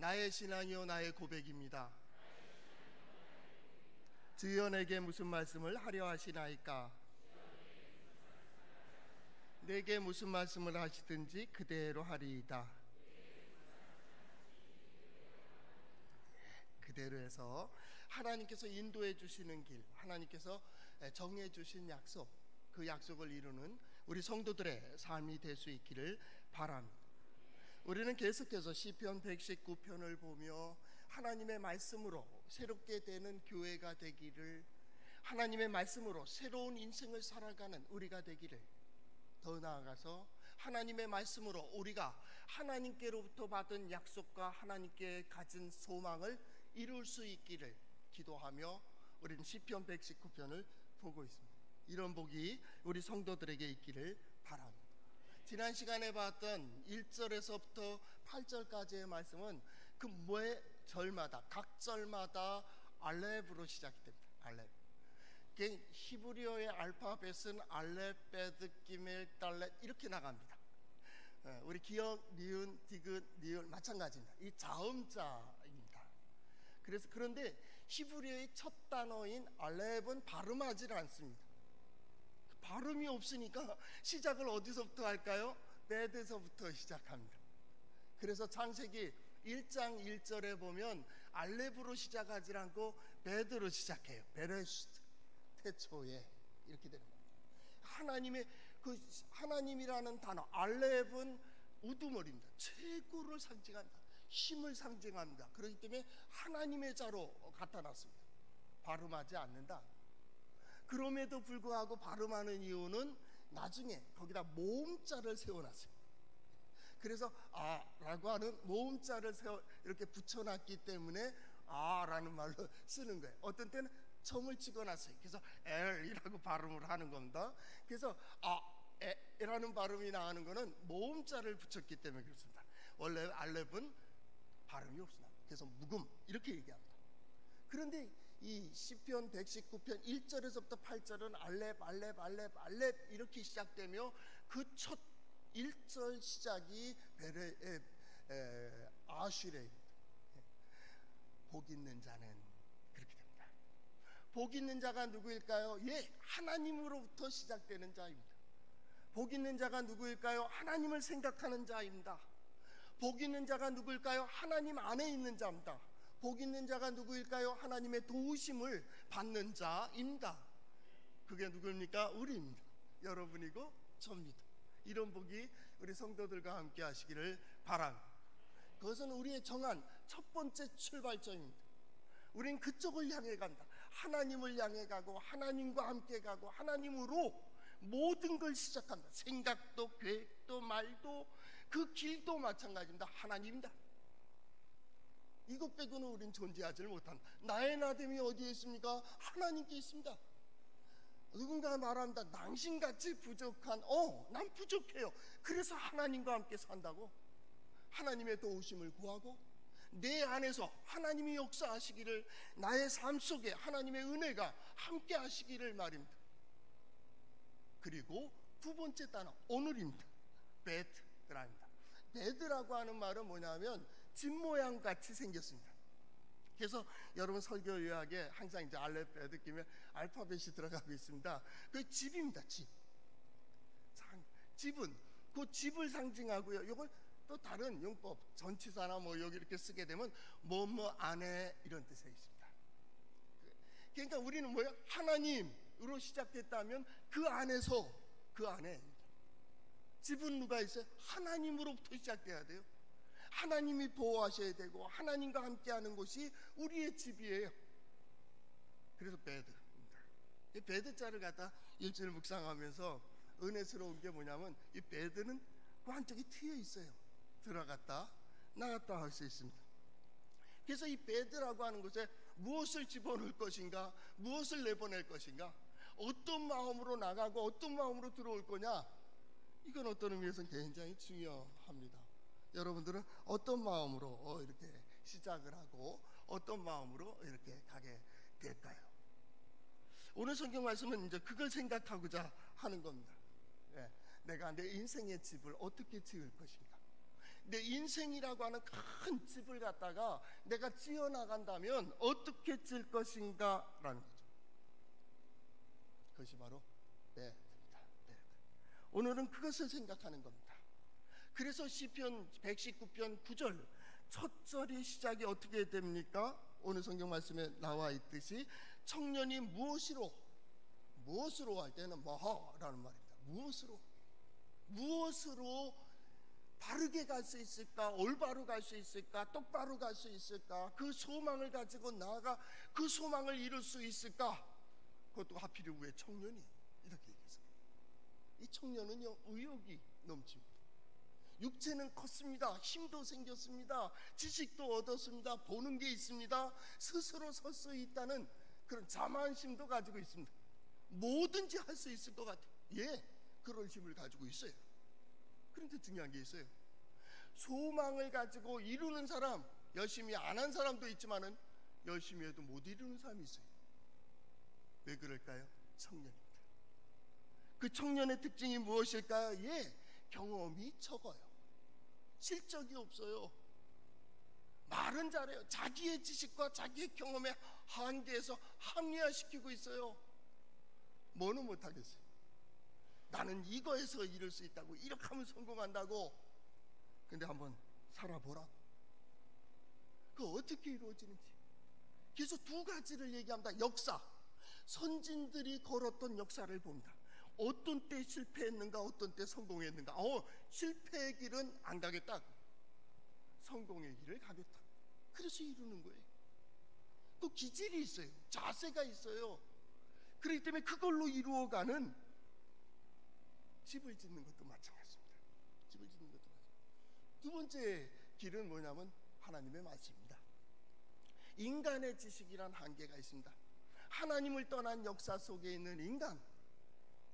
나의 신앙이요 나의 고백입니다. 주여 내게 무슨 말씀을 하려 하시나이까? 내게 무슨 말씀을 하시든지 그대로 하리이다. 그대로 해서 하나님께서 인도해 주시는 길, 하나님께서 정해 주신 약속, 그 약속을 이루는 우리 성도들의 삶이 될 수 있기를 바랍니다. 우리는 계속해서 시편 119편을 보며 하나님의 말씀으로 새롭게 되는 교회가 되기를, 하나님의 말씀으로 새로운 인생을 살아가는 우리가 되기를, 더 나아가서 하나님의 말씀으로 우리가 하나님께로부터 받은 약속과 하나님께 가진 소망을 이룰 수 있기를 기도하며 우리는 시편 119편을 보고 있습니다. 이런 복이 우리 성도들에게 있기를 바랍니다. 지난 시간에 봤던 1절에서부터 8절까지의 말씀은 그 매 절마다, 각 절마다 알렙으로 시작이 됩니다. 알렙. 히브리어의 알파벳은 알렙, 베드, 기멜, 달렛 이렇게 나갑니다. 우리 기역, 니은, 디귿, 니을 마찬가지입니다. 이 자음자입니다. 그런데 히브리어의 첫 단어인 알렙은 발음하지 않습니다. 발음이 없으니까 시작을 어디서부터 할까요? 베드에서부터 시작합니다. 그래서 창세기 1장 1절에 보면 알렙으로 시작하지 않고 베드로 시작해요. 베레시트, 태초에, 이렇게 되는 겁니다. 하나님의 그 하나님이라는 단어 알렙은 우두머리입니다. 최고를 상징한다, 힘을 상징합니다. 그렇기 때문에 하나님의 자로 갖다 놨습니다. 발음하지 않는다. 그럼에도 불구하고 발음하는 이유는 나중에 거기다 모음자를 세워놨습니다. 그래서 라고 하는 모음자를 이렇게 붙여놨기 때문에 라는 말로 쓰는 거예요. 어떤 때는 점을 찍어놨어요. 그래서 L이라고 발음을 하는 겁니다. 그래서 라는 발음이 나오는 거는 모음자를 붙였기 때문에 그렇습니다. 원래 알렙은 발음이 없습니다. 그래서 묵음 이렇게 얘기합니다. 그런데 이 시편 119편 1절에서부터 8절은 알렙 이렇게 시작되며 그 첫 1절 시작이 아슈레입니다. 복 있는 자는, 그렇게 됩니다. 복 있는 자가 누구일까요? 하나님으로부터 시작되는 자입니다. 복 있는 자가 누구일까요? 하나님을 생각하는 자입니다. 복 있는 자가 누구일까요? 하나님 안에 있는 자입니다. 복 있는 자가 누구일까요? 하나님의 도우심을 받는 자입니다. 그게 누구입니까? 우리입니다. 여러분이고 저입니다. 이런 복이 우리 성도들과 함께 하시기를 바랍니다. 그것은 우리의 정한 첫 번째 출발점입니다. 우린 그쪽을 향해 간다. 하나님을 향해 가고 하나님과 함께 가고 하나님으로 모든 걸 시작한다. 생각도 계획도 말도 그 길도 마찬가지입니다. 하나님입니다. 이것 빼고는 우린 존재하지 못한다. 나의 나됨이 어디에 있습니까? 하나님께 있습니다. 누군가가 말합니다. 당신같이 부족한 난 부족해요. 그래서 하나님과 함께 산다고. 하나님의 도우심을 구하고 내 안에서 하나님이 역사하시기를, 나의 삶 속에 하나님의 은혜가 함께 하시기를 말입니다. 그리고 두 번째 단어 오늘입니다. 베드랍니다. 베드라고 하는 말은 뭐냐면 집 모양 같이 생겼습니다. 그래서 여러분 설교 요약에 항상 이제 알렙, 베드, 기멜 알파벳이 들어가고 있습니다. 그 집입니다. 집은 그 집을 상징하고요. 이걸 또 다른 용법, 전치사나 여기 이렇게 쓰게 되면 뭐뭐 안에 이런 뜻이 있습니다. 그러니까 우리는 뭐예요? 하나님으로 시작됐다면 그 안에서, 그 안에 집은 누가 있어요? 하나님으로부터 시작돼야 돼요. 하나님이 보호하셔야 되고 하나님과 함께하는 곳이 우리의 집이에요. 그래서 베드입니다. 이 베드자를 갖다 일주일 묵상하면서 은혜스러운 게 뭐냐면 이 베드는 그 한쪽이 트여 있어요. 들어갔다 나갔다 할 수 있습니다. 그래서 이 베드라고 하는 곳에 무엇을 집어넣을 것인가, 무엇을 내보낼 것인가, 어떤 마음으로 나가고 어떤 마음으로 들어올 거냐, 이건 어떤 의미에서는 굉장히 중요합니다. 여러분들은 어떤 마음으로 이렇게 시작을 하고 어떤 마음으로 이렇게 가게 될까요? 오늘 성경 말씀은 이제 그걸 생각하고자 하는 겁니다. 내가 내 인생의 집을 어떻게 지을 것인가, 내 인생이라고 하는 큰 집을 갖다가 내가 지어나간다면 어떻게 질 것인가 라는 거죠. 그것이 바로 배드입니다. 배드. 오늘은 그것을 생각하는 겁니다. 그래서 시편 119편 9절 첫 절이 시작이 어떻게 됩니까? 오늘 성경 말씀에 나와 있듯이 청년이 무엇으로 할 때는 뭐라는 말입니다. 무엇으로 바르게 갈 수 있을까? 올바로 갈 수 있을까? 똑바로 갈 수 있을까? 그 소망을 가지고 나아가 그 소망을 이룰 수 있을까? 그것도 하필 왜 청년이 이렇게 얘기했어요. 이 청년은요 의욕이 넘칩니다. 육체는 컸습니다. 힘도 생겼습니다. 지식도 얻었습니다. 보는 게 있습니다. 스스로 설 수 있다는 그런 자만심도 가지고 있습니다. 뭐든지 할 수 있을 것 같아요. 예, 그런 힘을 가지고 있어요. 그런데 중요한 게 있어요. 소망을 가지고 이루는 사람, 열심히 안 한 사람도 있지만은 열심히 해도 못 이루는 사람이 있어요. 왜 그럴까요? 청년입니다. 그 청년의 특징이 무엇일까요? 예, 경험이 적어요. 실적이 없어요. 말은 잘해요. 자기의 지식과 자기의 경험의 한계에서 합리화시키고 있어요. 뭐는 못하겠어요. 나는 이거에서 이룰 수 있다고, 이렇게 하면 성공한다고. 근데 한번 살아보라고. 그거 어떻게 이루어지는지. 그래서 두 가지를 얘기합니다. 역사, 선진들이 걸었던 역사를 봅니다. 어떤 때 실패했는가, 어떤 때 성공했는가. 실패의 길은 안 가겠다, 성공의 길을 가겠다. 그래서 이루는 거예요. 또 기질이 있어요. 자세가 있어요. 그렇기 때문에 그걸로 이루어가는 집을 짓는 것도 마찬가지입니다. 집을 짓는 것도 마찬가지입니다. 두 번째 길은 뭐냐면 하나님의 말씀입니다. 인간의 지식이란 한계가 있습니다. 하나님을 떠난 역사 속에 있는 인간,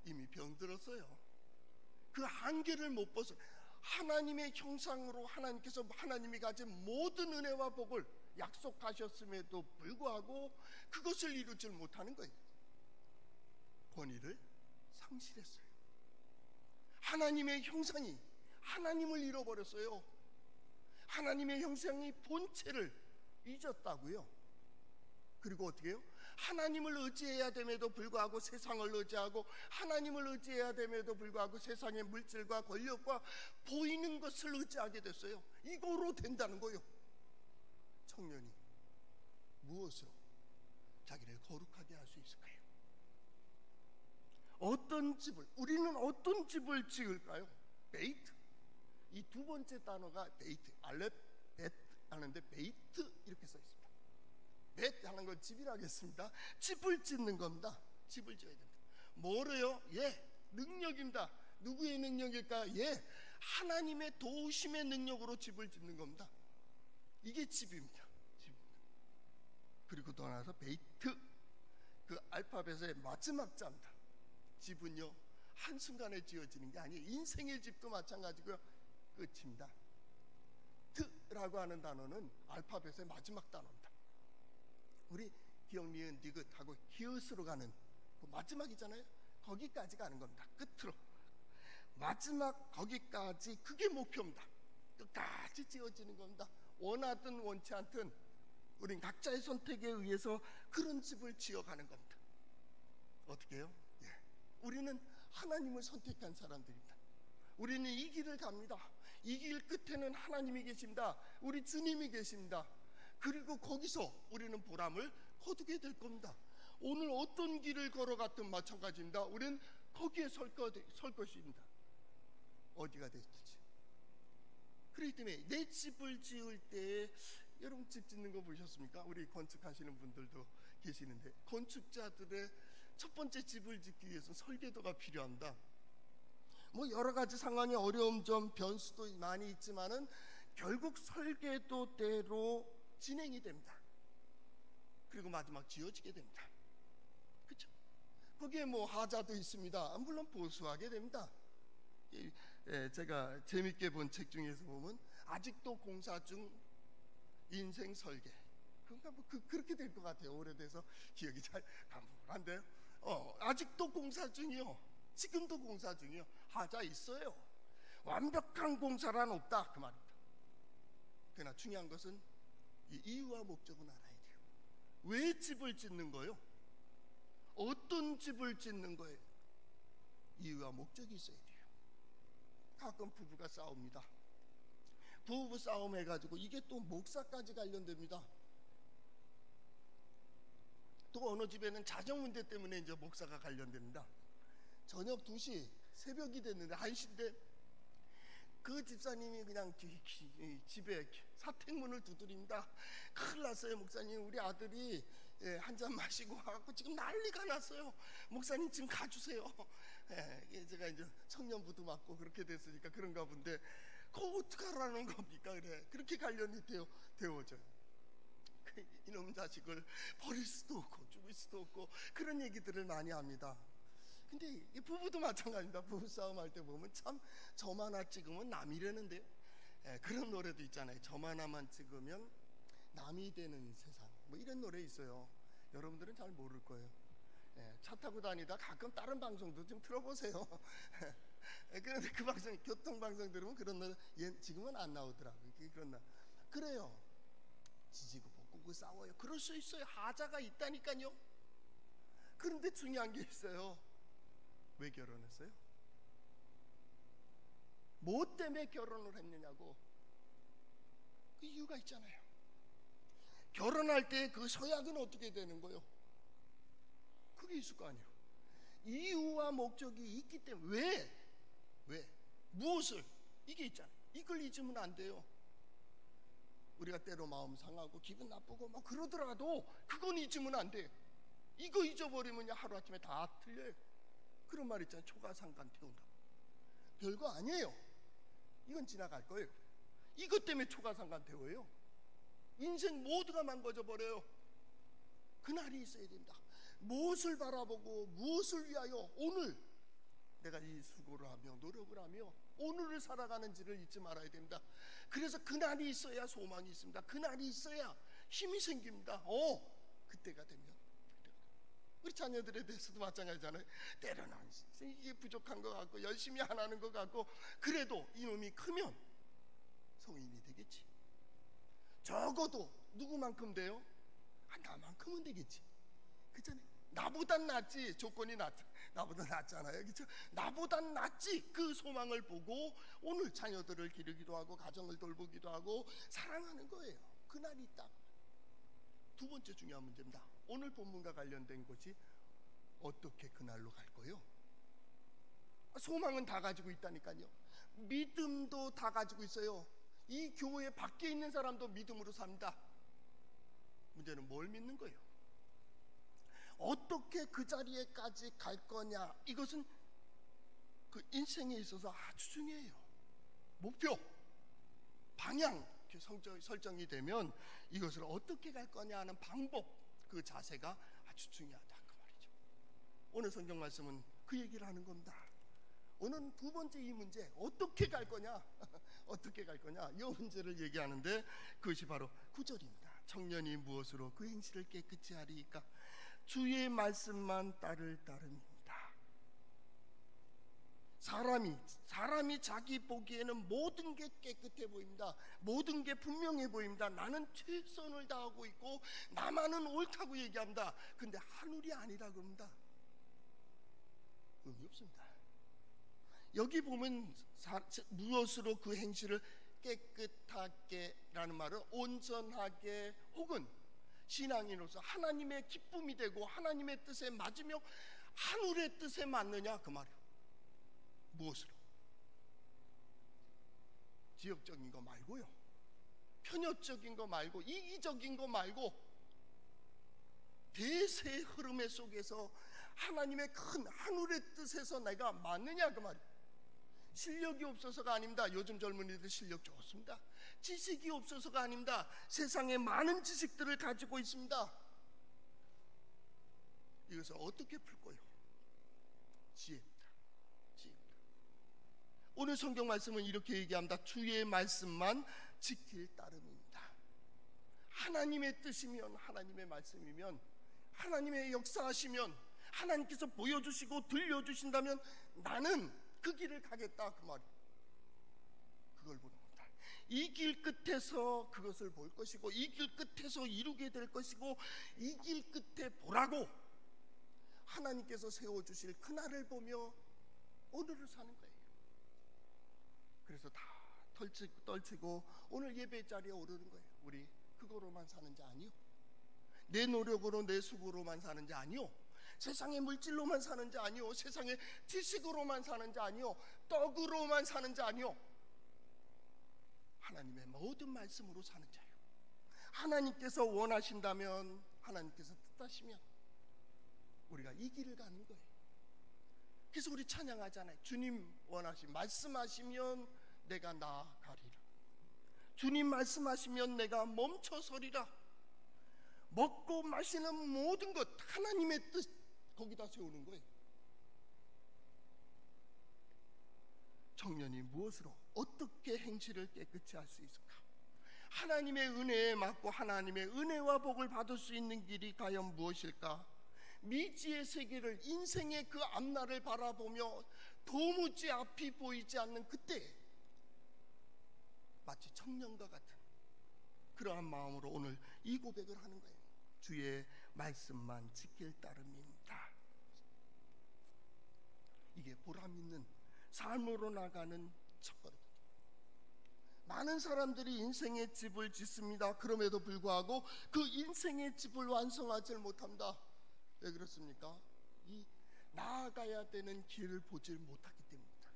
이미 병들었어요. 그 한계를 못 벗어 하나님의 형상으로 하나님께서 하나님이 가진 모든 은혜와 복을 약속하셨음에도 불구하고 그것을 이루지 못하는 거예요. 권위를 상실했어요. 하나님의 형상이 하나님을 잃어버렸어요. 하나님의 형상이 본체를 잊었다고요. 그리고 어떻게 해요? 하나님을 의지해야 됨에도 불구하고 세상을 의지하고, 하나님을 의지해야 됨에도 불구하고 세상의 물질과 권력과 보이는 것을 의지하게 됐어요. 이거로 된다는 거예요. 청년이 무엇으로 자기를 거룩하게 할 수 있을까요? 우리는 어떤 집을 지을까요? 베이트. 이 두 번째 단어가 베이트, 알렙, 벳 하는데 베이트 이렇게 써 있습니다. 벳 하는 건 집이라 하겠습니다. 집을 짓는 겁니다. 집을 지어야 됩니다. 뭐래요? 예, 능력입니다. 누구의 능력일까요? 예, 하나님의 도우심의 능력으로 집을 짓는 겁니다. 이게 집입니다. 집입니다. 그리고 또 하나 베이트, 그 알파벳의 마지막 자입니다. 집은요 한순간에 지어지는 게 아니에요. 인생의 집도 마찬가지고요, 끝입니다. 트라고 하는 단어는 알파벳의 마지막 단어입니다. 우리 기억, 니은, 디귿하고 히읗으로 가는 그 마지막이잖아요. 거기까지 가는 겁니다. 끝으로 마지막 거기까지, 그게 목표입니다. 끝까지 지어지는 겁니다. 원하든 원치 않든 우린 각자의 선택에 의해서 그런 집을 지어가는 겁니다. 어떻게 해요? 예. 우리는 하나님을 선택한 사람들입니다. 우리는 이 길을 갑니다. 이 길 끝에는 하나님이 계십니다. 우리 주님이 계십니다. 그리고 거기서 우리는 보람을 거두게 될 겁니다. 오늘 어떤 길을 걸어갔든 마찬가지입니다. 우리는 거기에 설 것입니다. 어디가 됐든지. 그렇기 때문에 내 집을 지을 때, 여러분 집 짓는 거 보셨습니까? 우리 건축하시는 분들도 계시는데, 건축자들의 첫 번째 집을 짓기 위해서 설계도가 필요합니다. 뭐 여러 가지 상황이 어려움 점 변수도 많이 있지만은 결국 설계도대로 진행이 됩니다. 그리고 마지막 지어지게 됩니다. 그렇죠? 거기에 뭐 하자도 있습니다. 물론 보수하게 됩니다. 제가 재밌게 본 책 중에서 보면 아직도 공사 중 인생 설계, 그러니까 뭐 그렇게 될 것 같아요. 오래돼서 기억이 잘 가물한데요. 아직도 공사 중이요. 지금도 공사 중이요. 하자 있어요. 완벽한 공사란 없다, 그 말입니다. 그러나 중요한 것은 이 이유와 목적은 알아야 돼요. 왜 집을 짓는 거예요? 어떤 집을 짓는 거예요? 이유와 목적이 있어야 돼요. 가끔 부부가 싸웁니다. 부부 싸움 해가지고 이게 또 목사까지 관련됩니다. 또 어느 집에는 자정 문제 때문에 이제 목사가 관련됩니다. 저녁 2시 새벽이 됐는데 1시인데 그 집사님이 그냥 집에 사택문을 두드립니다. 큰일 났어요 목사님, 우리 아들이 한 잔 마시고 와갖고 지금 난리가 났어요. 목사님 지금 가주세요. 제가 이제 청년부도 맡고 그렇게 됐으니까 그런가 본데 그거 어떡하라는 겁니까? 그래 그렇게 관련이 되어져요. 이놈 자식을 버릴 수도 없고 죽일 수도 없고 그런 얘기들을 많이 합니다. 근데 이 부부도 마찬가지입니다. 부부싸움 할 때 보면 참 점 하나 찍으면 남이라는데요. 그런 노래도 있잖아요. 점 하나만 찍으면 남이 되는 세상, 뭐 이런 노래 있어요. 여러분들은 잘 모를 거예요. 차 타고 다니다 가끔 다른 방송도 좀 틀어보세요. 그런데 그 방송, 교통방송 들으면 그런 노래 지금은 안 나오더라고요. 그런 날 그래요. 지지고 볶고 싸워요. 그럴 수 있어요. 하자가 있다니까요. 그런데 중요한 게 있어요. 왜 결혼했어요? 뭐 때문에 결혼을 했느냐고. 그 이유가 있잖아요. 결혼할 때 그 서약은 어떻게 되는 거예요? 그게 있을 거 아니에요. 이유와 목적이 있기 때문에 왜? 무엇을? 이게 있잖아요. 이걸 잊으면 안 돼요. 우리가 때로 마음 상하고 기분 나쁘고 막 그러더라도 그건 잊으면 안 돼요. 이거 잊어버리면 하루아침에 다 틀려요. 그런 말 있잖아요. 초가상간 태운다. 별거 아니에요. 이건 지나갈 거예요. 이것 때문에 초가상간 태워요. 인생 모두가 망가져 버려요. 그날이 있어야 됩니다. 무엇을 바라보고 무엇을 위하여 오늘 내가 이 수고를 하며 노력을 하며 오늘을 살아가는지를 잊지 말아야 됩니다. 그래서 그날이 있어야 소망이 있습니다. 그날이 있어야 힘이 생깁니다. 그때가 되면 우리 자녀들에 대해서도 마찬가지잖아요. 때로는 이게 부족한 것 같고 열심히 안 하는 것 같고 그래도 이놈이 크면 성인이 되겠지. 적어도 누구만큼 돼요? 나만큼은 되겠지. 그렇잖아요. 나보단 낫지. 조건이 나보다 낫잖아요. 그렇죠? 나보단 낫지. 그 소망을 보고 오늘 자녀들을 기르기도 하고 가정을 돌보기도 하고 사랑하는 거예요. 그날이 있다. 두 번째 중요한 문제입니다. 오늘 본문과 관련된 것이 어떻게 그날로 갈 거예요? 소망은 다 가지고 있다니까요. 믿음도 다 가지고 있어요. 이 교회 밖에 있는 사람도 믿음으로 삽니다. 문제는 뭘 믿는 거예요? 어떻게 그 자리에까지 갈 거냐, 이것은 그 인생에 있어서 아주 중요해요. 목표, 방향 설정이 되면 이것을 어떻게 갈 거냐 하는 방법, 그 자세가 아주 중요하다 그 말이죠. 오늘 성경 말씀은 그 얘기를 하는 겁니다. 오늘 두 번째 이 문제, 어떻게 갈 거냐 어떻게 갈 거냐, 이 문제를 얘기하는데 그것이 바로 9절입니다. 청년이 무엇으로 그 행실을 깨끗이 하리이까? 주의 말씀만 따름입니다. 사람이 자기 보기에는 모든 게 깨끗해 보입니다. 모든 게 분명해 보입니다. 나는 최선을 다하고 있고 나만은 옳다고 얘기합니다. 근데 하늘이 아니라 그럽니다. 의미 없습니다. 여기 보면 무엇으로 그 행실을 깨끗하게 라는 말은 온전하게 혹은 신앙인으로서 하나님의 기쁨이 되고 하나님의 뜻에 맞으며 하늘의 뜻에 맞느냐 그 말이에요. 무엇으로? 지역적인 거 말고요, 편협적인 거 말고, 이기적인 거 말고 대세의 흐름 속에서 하나님의 큰 하늘의 뜻에서 내가 맞느냐 그 말이에요. 실력이 없어서가 아닙니다. 요즘 젊은이들 실력 좋습니다. 지식이 없어서가 아닙니다. 세상에 많은 지식들을 가지고 있습니다. 이것을 어떻게 풀 거예요? 지혜입니다. 오늘 성경 말씀은 이렇게 얘기합니다. 주의 말씀만 지킬 따름입니다. 하나님의 뜻이면, 하나님의 말씀이면, 하나님의 역사하시면, 하나님께서 보여주시고 들려주신다면 나는 그 길을 가겠다 그 말이에요. 그걸 보는 겁니다. 이 길 끝에서 그것을 볼 것이고, 이 길 끝에서 이루게 될 것이고, 이 길 끝에 보라고 하나님께서 세워주실 그날을 보며 오늘을 사는 거예요. 그래서 다 떨치고 오늘 예배 자리에 오르는 거예요. 우리 그거로만 사는 자 아니요, 내 노력으로 내 수고로만 사는 자 아니요, 세상의 물질로만 사는 자 아니요, 세상의 지식으로만 사는 자 아니요, 떡으로만 사는 자 아니요, 하나님의 모든 말씀으로 사는 자예요. 하나님께서 원하신다면, 하나님께서 뜻하시면 우리가 이 길을 가는 거예요. 그래서 우리 찬양하잖아요. 주님 말씀하시면 내가 나아가리라. 주님 말씀하시면 내가 멈춰서리라. 먹고 마시는 모든 것 하나님의 뜻 거기다 세우는 거예요. 청년이 무엇으로 어떻게 행실을 깨끗이 할 수 있을까? 하나님의 은혜에 맞고 하나님의 은혜와 복을 받을 수 있는 길이 과연 무엇일까? 미지의 세계를, 인생의 그 앞날을 바라보며 도무지 앞이 보이지 않는 그때, 마치 청년과 같은 그러한 마음으로 오늘 이 고백을 하는 거예요. 주의 말씀만 지킬 따름입니다. 이게 보람 있는 삶으로 나가는 첫걸음. 많은 사람들이 인생의 집을 짓습니다. 그럼에도 불구하고 그 인생의 집을 완성하지 못합니다. 왜 그렇습니까? 이 나아가야 되는 길을 보질 못하기 때문입니다.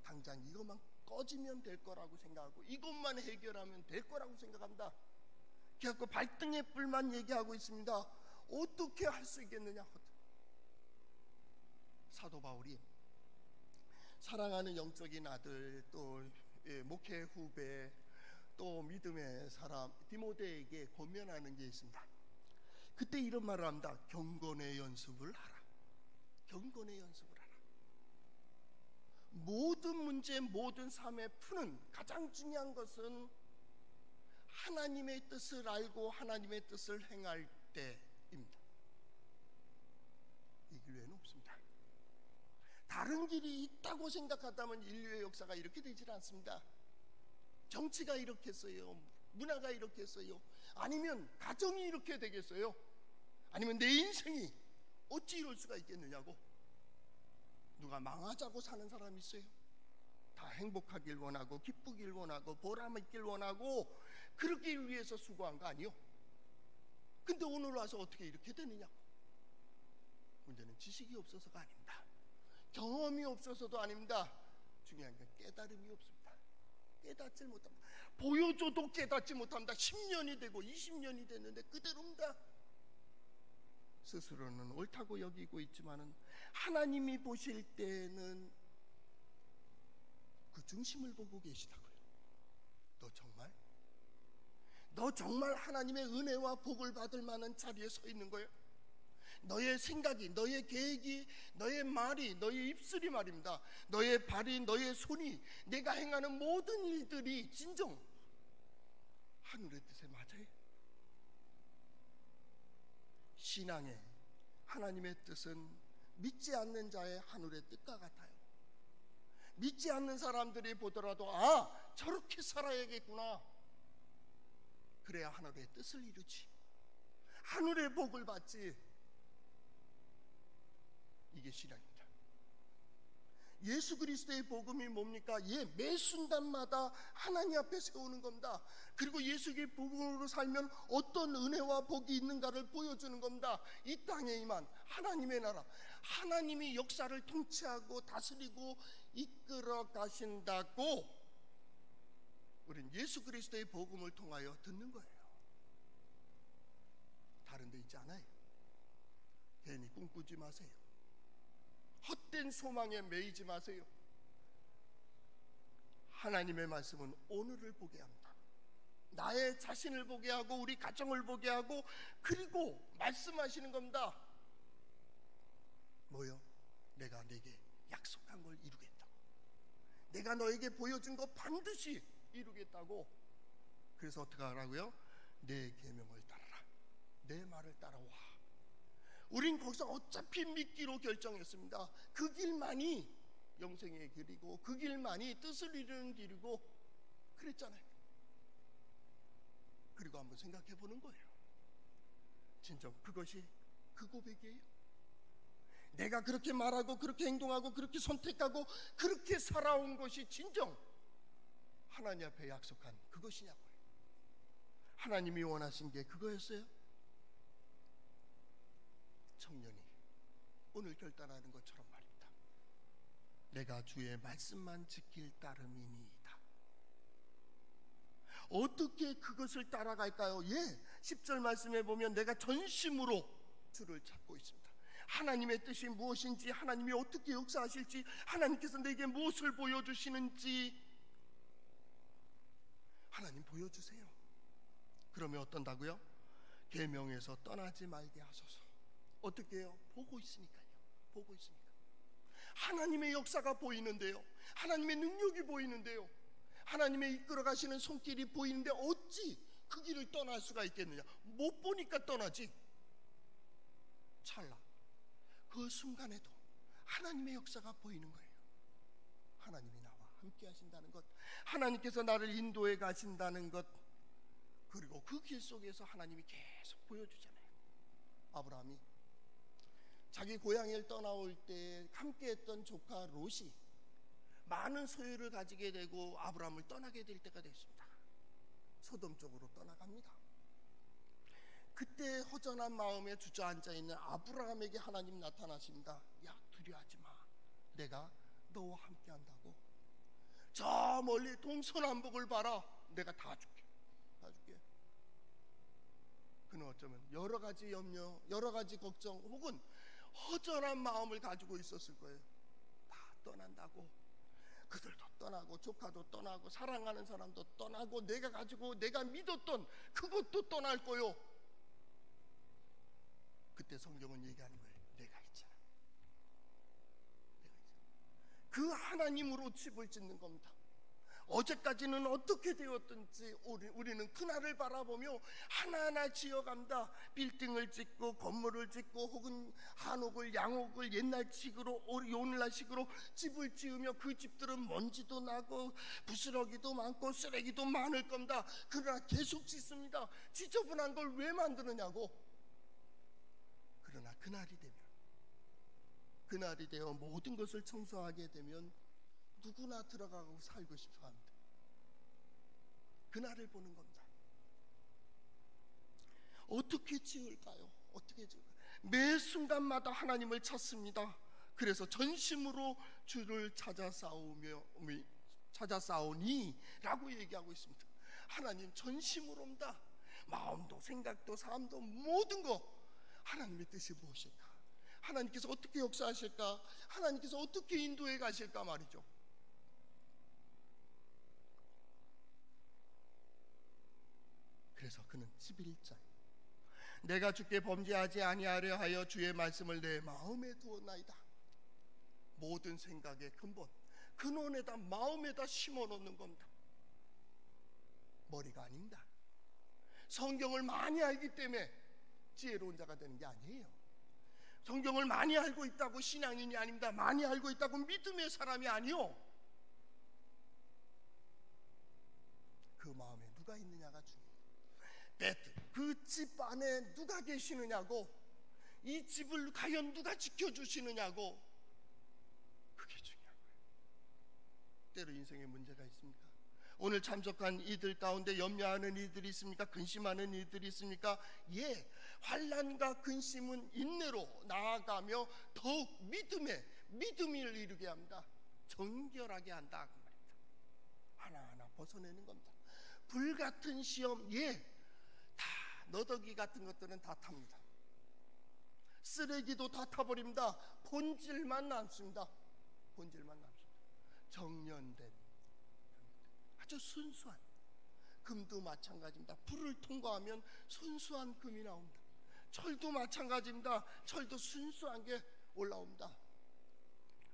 당장 이것만 꺼지면 될 거라고 생각하고, 이것만 해결하면 될 거라고 생각합니다. 그래서 발등에 뿔만 얘기하고 있습니다. 어떻게 할 수 있겠느냐? 사도 바울이 사랑하는 영적인 아들, 또 목회 후배, 또 믿음의 사람 디모데에게 권면하는 게 있습니다. 그때 이런 말을 합니다. 경건의 연습을 하라. 경건의 연습을 하라. 모든 문제, 모든 삶의 푸는 가장 중요한 것은 하나님의 뜻을 알고 하나님의 뜻을 행할 때입니다. 이 길 외에는 없습니다. 다른 길이 있다고 생각하다면 인류의 역사가 이렇게 되질 않습니다. 정치가 이렇게 했어요, 문화가 이렇게 했어요, 아니면 가정이 이렇게 되겠어요, 아니면 내 인생이 어찌 이럴 수가 있겠느냐고. 누가 망하자고 사는 사람이 있어요? 다 행복하길 원하고 기쁘길 원하고 보람 있길 원하고 그러기 위해서 수고한 거 아니요? 근데 오늘 와서 어떻게 이렇게 되느냐고. 문제는 지식이 없어서가 아닙니다. 경험이 없어서도 아닙니다. 중요한 건 깨달음이 없습니다. 깨닫지 못합니다. 보여줘도 깨닫지 못합니다. 10년이 되고 20년이 됐는데 그대로입니다. 스스로는 옳다고 여기고 있지만은 하나님이 보실 때는 그 중심을 보고 계시다고요. 너 정말 하나님의 은혜와 복을 받을 만한 자리에 서 있는 거예요? 너의 생각이, 너의 계획이, 너의 말이, 너의 입술이 말입니다, 너의 발이, 너의 손이, 내가 행하는 모든 일들이 진정 하늘의 뜻에 맞아요? 신앙의 하나님의 뜻은 믿지 않는 자의 하늘의 뜻과 같아요. 믿지 않는 사람들이 보더라도 저렇게 살아야겠구나, 그래야 하늘의 뜻을 이루지, 하늘의 복을 받지. 이게 신앙입니다. 예수 그리스도의 복음이 뭡니까? 매 순간마다 하나님 앞에 세우는 겁니다. 그리고 예수의 복음으로 살면 어떤 은혜와 복이 있는가를 보여주는 겁니다. 이 땅에 임한 하나님의 나라, 하나님이 역사를 통치하고 다스리고 이끌어 가신다고 우리는 예수 그리스도의 복음을 통하여 듣는 거예요. 다른 데 있지 않아요. 괜히 꿈꾸지 마세요. 헛된 소망에 매이지 마세요. 하나님의 말씀은 오늘을 보게 합니다. 나의 자신을 보게 하고 우리 가정을 보게 하고, 그리고 말씀하시는 겁니다. 뭐요? 내가 내게 약속한 걸 이루겠다고, 내가 너에게 보여준 거 반드시 이루겠다고. 그래서 어떻게 하라고요? 내 계명을 따르라, 내 말을 따라와. 우린 거기서 어차피 믿기로 결정했습니다. 그 길만이 영생의 길이고 그 길만이 뜻을 이루는 길이고 그랬잖아요. 그리고 한번 생각해 보는 거예요. 진정 그것이 그 고백이에요? 내가 그렇게 말하고 그렇게 행동하고 그렇게 선택하고 그렇게 살아온 것이 진정 하나님 앞에 약속한 그것이냐고요. 하나님이 원하신 게 그거였어요? 청년이 오늘 결단하는 것처럼 말입니다. 내가 주의 말씀만 지킬 따름이니이다. 어떻게 그것을 따라갈까요? 10절 말씀에 보면 내가 전심으로 주를 찾고 있습니다. 하나님의 뜻이 무엇인지, 하나님이 어떻게 역사하실지, 하나님께서 내게 무엇을 보여주시는지 하나님 보여주세요. 그러면 어떤다고요? 계명에서 떠나지 말게 하소서. 어떻게 해요? 보고 있으니까요. 보고 있으니까. 하나님의 역사가 보이는데요, 하나님의 능력이 보이는데요, 하나님의 이끌어 가시는 손길이 보이는데 어찌 그 길을 떠날 수가 있겠느냐? 못 보니까 떠나지. 찰나 그 순간에도 하나님의 역사가 보이는 거예요. 하나님이 나와 함께 하신다는 것, 하나님께서 나를 인도해 가신다는 것, 그리고 그 길 속에서 하나님이 계속 보여주잖아요. 아브라함이 자기 고향을 떠나올 때 함께했던 조카 롯이 많은 소유를 가지게 되고 아브라함을 떠나게 될 때가 됐습니다. 소돔 쪽으로 떠나갑니다. 그때 허전한 마음에 주저앉아 있는 아브라함에게 하나님 나타나십니다. 야, 두려워하지 마. 내가 너와 함께 한다고. 저 멀리 동서남북을 봐라. 내가 다 줄게. 다 줄게. 그는 어쩌면 여러 가지 염려, 여러 가지 걱정 혹은 허전한 마음을 가지고 있었을 거예요. 다 떠난다고. 그들도 떠나고 조카도 떠나고 사랑하는 사람도 떠나고 내가 가지고 내가 믿었던 그것도 떠날 거요. 그때 성경은 얘기하는 거예요. 내가 있잖아. 내가 있잖아. 그 하나님으로 집을 짓는 겁니다. 어제까지는 어떻게 되었든지 우리는 그날을 바라보며 하나하나 지어간다. 빌딩을 짓고 건물을 짓고 혹은 한옥을 양옥을 옛날식으로 오늘날식으로 집을 지으며 그 집들은 먼지도 나고 부스러기도 많고 쓰레기도 많을 겁니다. 그러나 계속 짓습니다. 지저분한 걸 왜 만드느냐고. 그러나 그날이 되어 모든 것을 청소하게 되면 누구나 들어가고 살고 싶어 합니다. 그날을 보는 겁니다. 어떻게 지을까요? 어떻게 지을까요? 매 순간마다 하나님을 찾습니다. 그래서 전심으로 주를 찾아싸우니 라고 얘기하고 있습니다. 하나님 전심으로입니다. 마음도 생각도 삶도 모든 거 하나님의 뜻이 무엇일까? 하나님께서 어떻게 역사하실까? 하나님께서 어떻게 인도해 가실까 말이죠. 그래서 그는 11절 내가 주께 범죄하지 아니하려 하여 주의 말씀을 내 마음에 두었나이다. 모든 생각의 근원에다 마음에다 심어놓는 겁니다. 머리가 아닙니다. 성경을 많이 알기 때문에 지혜로운 자가 되는 게 아니에요. 성경을 많이 알고 있다고 신앙인이 아닙니다. 많이 알고 있다고 믿음의 사람이 아니요. 그 마음에 누가 있느냐가 중요해요. 그 집 안에 누가 계시느냐고, 이 집을 과연 누가 지켜주시느냐고, 그게 중요한 거예요. 때로 인생에 문제가 있습니까? 오늘 참석한 이들 가운데 염려하는 이들이 있습니까? 근심하는 이들이 있습니까? 환난과 근심은 인내로 나아가며 더욱 믿음을 이루게 합니다. 정결하게 한다 그 말입니다. 하나하나 벗어내는 겁니다. 불같은 시험, 다 너더기 같은 것들은 다 탑니다. 쓰레기도 다 타버립니다. 본질만 남습니다. 정련된 아주 순수한 금도 마찬가지입니다. 불을 통과하면 순수한 금이 나옵니다. 철도 마찬가지입니다. 철도 순수한 게 올라옵니다.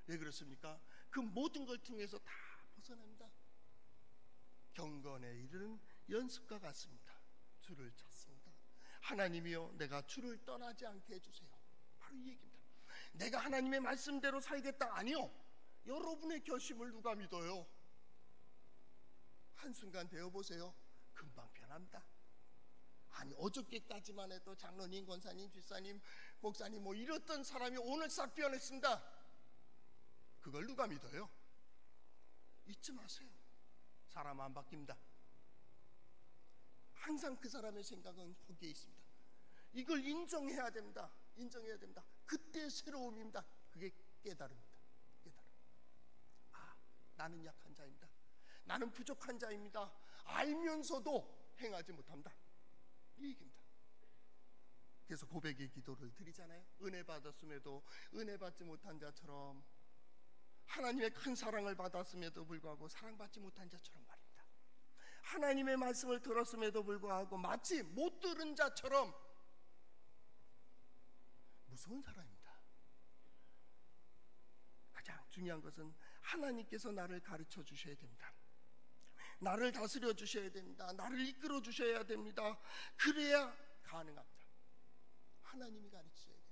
왜 그렇습니까? 그 모든 걸 통해서 다 벗어납니다. 경건에 이르는 연습과 같습니다. 주를 찾습니다. 하나님이여 내가 주를 떠나지 않게 해주세요. 바로 이 얘기입니다. 내가 하나님의 말씀대로 살겠다 아니요. 여러분의 결심을 누가 믿어요? 한순간 되어보세요. 금방 변합니다. 아니, 어저께까지만 해도 장로님, 권사님, 집사님, 목사님 뭐 이랬던 사람이 오늘 싹 변했습니다. 그걸 누가 믿어요? 잊지 마세요. 사람 안 바뀝니다. 항상 그 사람의 생각은 거기에 있습니다. 이걸 인정해야 됩니다. 인정해야 됩니다. 그때 새로움입니다. 그게 깨달음입니다. 깨달음. 아, 나는 약한 자입니다. 나는 부족한 자입니다. 알면서도 행하지 못합니다. 이 얘기입니다. 그래서 고백의 기도를 드리잖아요. 은혜 받았음에도 은혜 받지 못한 자처럼, 하나님의 큰 사랑을 받았음에도 불구하고 사랑받지 못한 자처럼 말입니다. 하나님의 말씀을 들었음에도 불구하고 마치 못 들은 자처럼 무서운 사람입니다. 가장 중요한 것은 하나님께서 나를 가르쳐 주셔야 됩니다. 나를 다스려 주셔야 됩니다. 나를 이끌어 주셔야 됩니다. 그래야 가능합니다. 하나님이 가르치셔야 됩니다.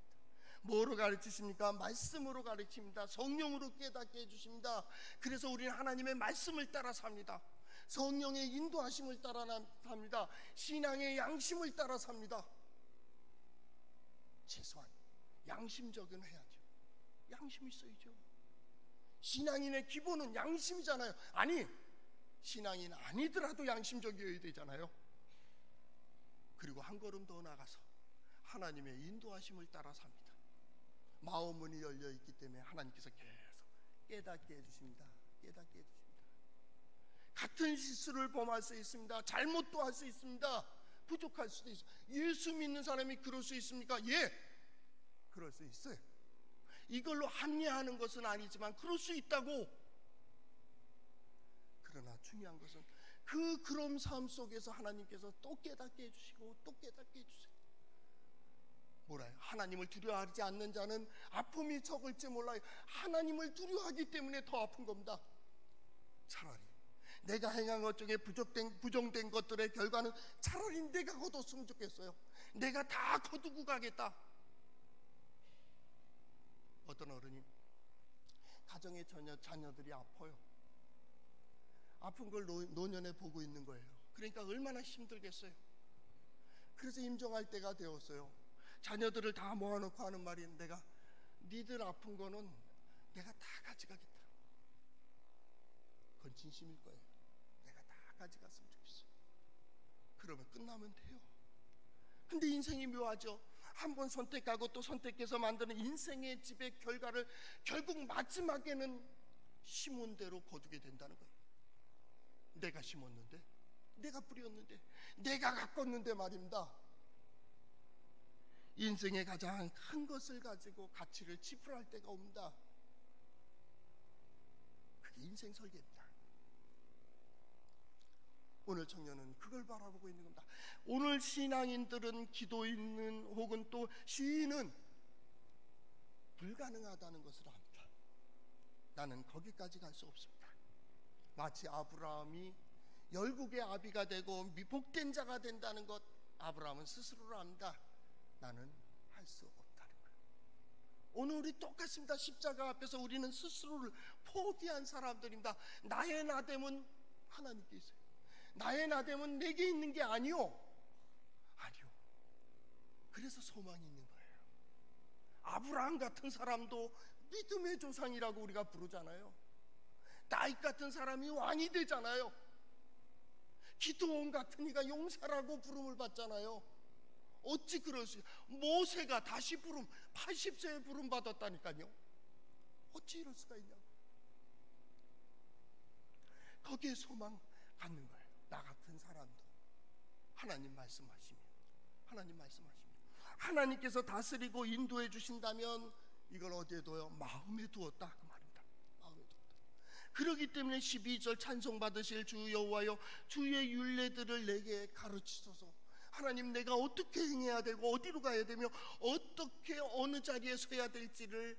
뭐로 가르치십니까? 말씀으로 가르칩니다. 성령으로 깨닫게 해주십니다. 그래서 우리는 하나님의 말씀을 따라 삽니다. 성령의 인도하심을 따라 삽니다. 신앙의 양심을 따라 삽니다. 최소한 양심적은 해야죠. 양심이 있어야죠. 신앙인의 기본은 양심이잖아요. 아니, 신앙인 아니더라도 양심적이어야 되잖아요. 그리고 한 걸음 더 나가서 하나님의 인도하심을 따라 삽니다. 마음 문이 열려 있기 때문에 하나님께서 계속 깨닫게 해주십니다. 깨닫게 해주십니다. 같은 실수를 범할 수 있습니다. 잘못도 할 수 있습니다. 부족할 수도 있어요. 예수 믿는 사람이 그럴 수 있습니까? 예, 그럴 수 있어요. 이걸로 합리화하는 것은 아니지만 그럴 수 있다고. 그러나 중요한 것은 그런 삶 속에서 하나님께서 또 깨닫게 해주시고 또 깨닫게 해주세요. 뭐라요? 하나님을 두려워하지 않는 자는 아픔이 적을지 몰라요. 하나님을 두려워하기 때문에 더 아픈 겁니다. 차라리 내가 행한 것 중에 부정된 것들의 결과는 차라리 내가 거뒀으면 좋겠어요. 내가 다 거두고 가겠다. 어떤 어른이 가정의 자녀들이 아파요. 아픈 걸 노년에 보고 있는 거예요. 그러니까 얼마나 힘들겠어요. 그래서 임종할 때가 되었어요. 자녀들을 다 모아놓고 하는 말이, 내가 니들 아픈 거는 내가 다 가져가겠다. 그건 진심일 거예요. 내가 다 가져갔으면 좋겠어요. 그러면 끝나면 돼요. 근데 인생이 묘하죠. 한 번 선택하고 또 선택해서 만드는 인생의 집의 결과를 결국 마지막에는 심은 대로 거두게 된다는 거예요. 내가 심었는데, 내가 뿌렸는데, 내가 가꿨는데 말입니다. 인생의 가장 큰 것을 가지고 가치를 지불할 때가 옵니다. 그게 인생 설계입니다. 오늘 청년은 그걸 바라보고 있는 겁니다. 오늘 신앙인들은, 기도인은 혹은 또 시인은 불가능하다는 것을 압니다. 나는 거기까지 갈 수 없습니다. 마치 아브라함이 열국의 아비가 되고 복된 자가 된다는 것, 아브라함은 스스로로 압니다. 나는 할 수 없다는 거예요. 오늘 우리 똑같습니다. 십자가 앞에서 우리는 스스로를 포기한 사람들입니다. 나의 나됨은 하나님께 있어요. 나의 나됨은 내게 있는 게 아니요. 그래서 소망이 있는 거예요. 아브라함 같은 사람도 믿음의 조상이라고 우리가 부르잖아요. 다윗 같은 사람이 왕이 되잖아요. 기드온 같은 이가 용사라고 부름을 받잖아요. 어찌 그럴 수 있어요? 모세가 다시 부름, 80세에 부름 받았다니까요. 어찌 이럴 수가 있냐고. 거기에 소망 갖는 거예요. 나 같은 사람도 하나님 말씀하시면, 하나님께서 다스리고 인도해 주신다면 이걸 어디에 둬요? 마음에 두었다, 그 말입니다. 마음에 두었다. 그렇기 때문에 12절 찬송 받으실 주 여호와여, 주의 율례들을 내게 가르치소서. 하나님, 내가 어떻게 행해야 되고 어디로 가야 되며 어떻게 어느 자리에 서야 될지를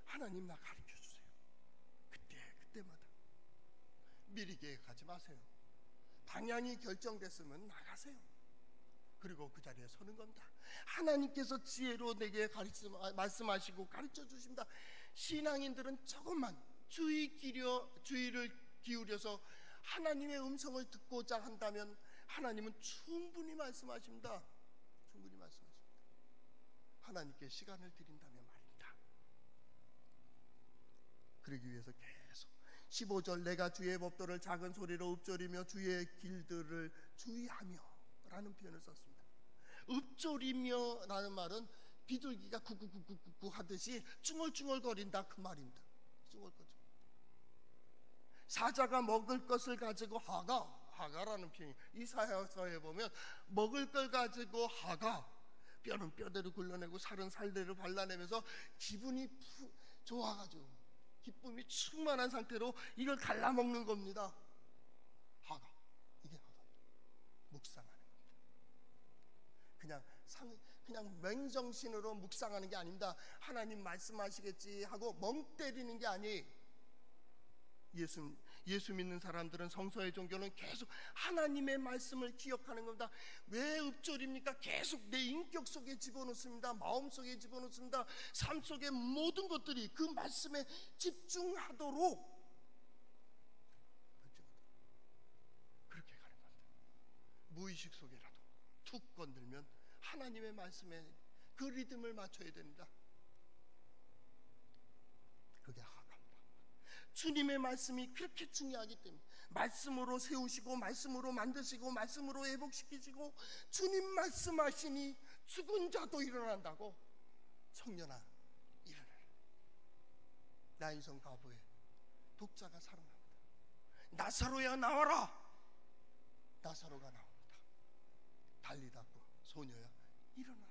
하나님 나 가르쳐 주세요. 그때마다 미리 계획하지 마세요. 방향이 결정됐으면 나가세요. 그리고 그 자리에 서는 겁니다. 하나님께서 지혜로 내게 말씀하시고 가르쳐 주십니다. 신앙인들은 조금만 주의를 기울여서 하나님의 음성을 듣고자 한다면 하나님은 충분히 말씀하십니다. 충분히 말씀하십니다. 하나님께 시간을 드린다면 말입니다. 그러기 위해서 계속 15절 내가 주의 법도를 작은 소리로 읊조리며 주의 길들을 주의하며 라는 표현을 썼습니다. 읊조리며 라는 말은 비둘기가 구구구구구 하듯이 쭝얼쭝얼거린다 그 말입니다. 쭝얼거려. 사자가 먹을 것을 가지고 하가라는 표현이 이사야서에 보면 먹을 걸 가지고 하가, 뼈는 뼈대로 굴러내고 살은 살대로 발라내면서 기분이 좋아가지고 기쁨이 충만한 상태로 이걸 갈라먹는 겁니다. 하가, 이게 하가, 묵상하는 겁니다. 그냥 맹정신으로 묵상하는 게 아닙니다. 하나님 말씀하시겠지 하고 멍 때리는 게 아니에요. 예수 믿는 사람들은, 성서의 종교는 계속 하나님의 말씀을 기억하는 겁니다. 왜 읊조립니까? 계속 내 인격 속에 집어넣습니다. 마음 속에 집어넣습니다. 삶 속의 모든 것들이 그 말씀에 집중하도록 그렇게 가는 겁니다. 무의식 속에라도 툭 건들면 하나님의 말씀에 그 리듬을 맞춰야 됩니다. 그게 주님의 말씀이 그렇게 중요하기 때문에 말씀으로 세우시고 말씀으로 만드시고 말씀으로 회복시키시고 주님 말씀하시니 죽은 자도 일어난다고. 청년아 일어나라. 나인성 과부의 독자가 살아납니다. 나사로야 나와라. 나사로가 나옵니다. 달리 닫고 소녀야 일어나라.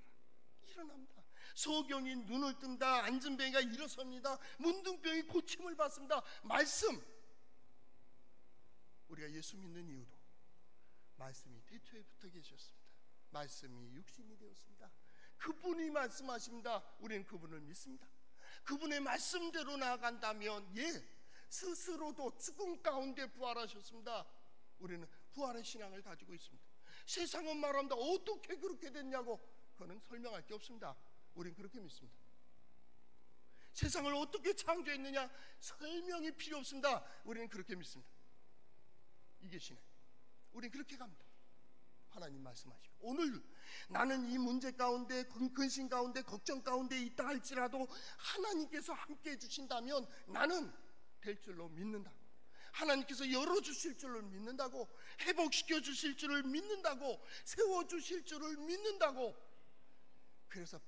일어납니다. 소경이 눈을 뜬다. 앉은뱅이가 일어섭니다. 문둥병이 고침을 받습니다. 말씀. 우리가 예수 믿는 이유도 말씀이 태초에 붙어 계셨습니다. 말씀이 육신이 되었습니다. 그분이 말씀하십니다. 우리는 그분을 믿습니다. 그분의 말씀대로 나아간다면 스스로도 죽음 가운데 부활하셨습니다. 우리는 부활의 신앙을 가지고 있습니다. 세상은 말합니다. 어떻게 그렇게 됐냐고. 그거는 설명할 게 없습니다. 우린 그렇게 믿습니다. 세상을 어떻게 창조했느냐 설명이 필요 없습니다. 우리는 그렇게 믿습니다. 이게 신앙. 우린 그렇게 갑니다. 하나님 말씀하시고 오늘 나는 이 문제 가운데 근심 가운데 걱정 가운데 있다 할지라도 하나님께서 함께 해주신다면 나는 될 줄로 믿는다. 하나님께서 열어주실 줄을 믿는다고. 회복시켜 주실 줄을 믿는다고. 세워주실 줄을 믿는다고. 그래서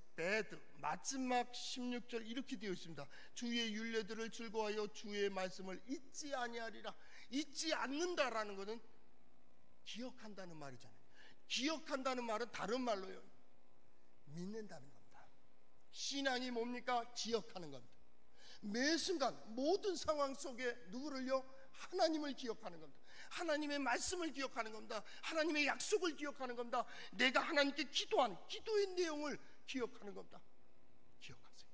마지막 16절 이렇게 되어 있습니다. 주의 율례들을 즐거워하여 주의 말씀을 잊지 아니하리라. 잊지 않는다라는 것은 기억한다는 말이잖아요. 기억한다는 말은 다른 말로요 믿는다는 겁니다. 신앙이 뭡니까? 기억하는 겁니다. 매 순간 모든 상황 속에 누구를요? 하나님을 기억하는 겁니다. 하나님의 말씀을 기억하는 겁니다. 하나님의 약속을 기억하는 겁니다. 내가 하나님께 기도한 기도의 내용을 기억하는 겁니다. 기억하세요.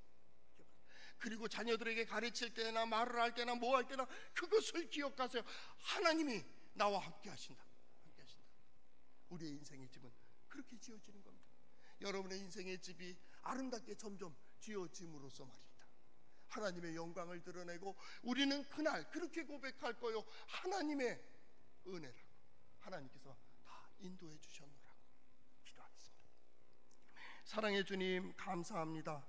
그리고 자녀들에게 가르칠 때나 말을 할 때나 뭐 할 때나 그것을 기억하세요. 하나님이 나와 함께 하신다. 함께 하신다. 우리의 인생의 집은 그렇게 지어지는 겁니다. 여러분의 인생의 집이 아름답게 점점 지어짐으로써 말입니다. 하나님의 영광을 드러내고 우리는 그날 그렇게 고백할 거요. 하나님의 은혜라고. 하나님께서 다 인도해 주셨노라고 기도하겠습니다. 사랑의 주님 감사합니다.